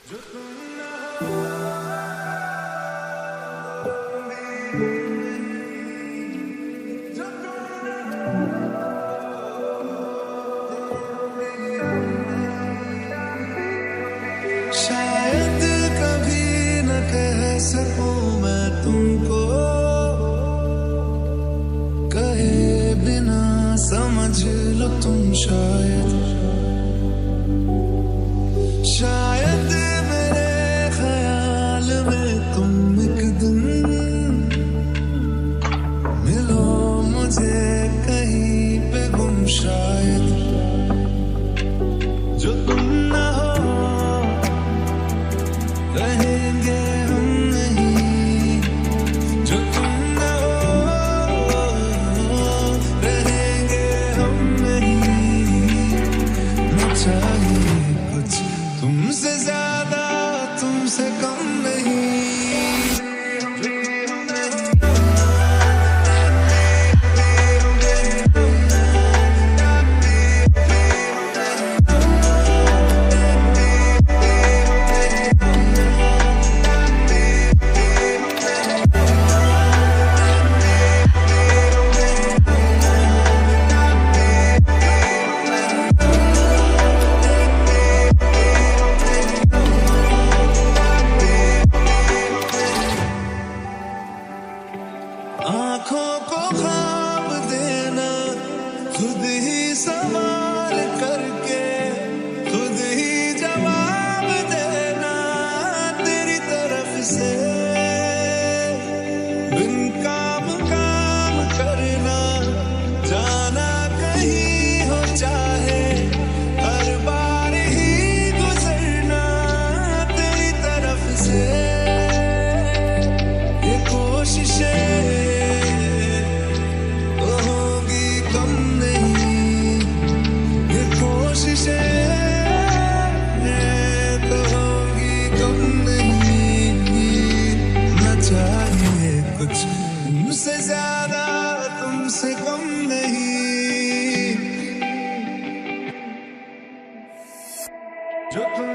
शायद कभी न कह सकूं मैं तुमको, कहे बिना समझ लो तुम शायद मेरे ख्याल में तुम एक दिन मिलो मुझे कहीं पे गुम, शायद जो तुम ना हो रहेंगे हम नहीं, जो तुम ना हो रहेंगे हम नहीं। न चाहिए कुछ तुमसे ज्यादा, तुमसे कम नहीं। आँखों को ख्वाब देना, खुद ही सवाल करके खुद ही जवाब देना तेरी तरफ से। बिन काम करना, जाना कहीं हो चाहे, हर बार ही गुजरना तेरी तरफ से। ये कोशिशें कुछ तुमसे ज्यादा, तुमसे कम नहीं, जो तुम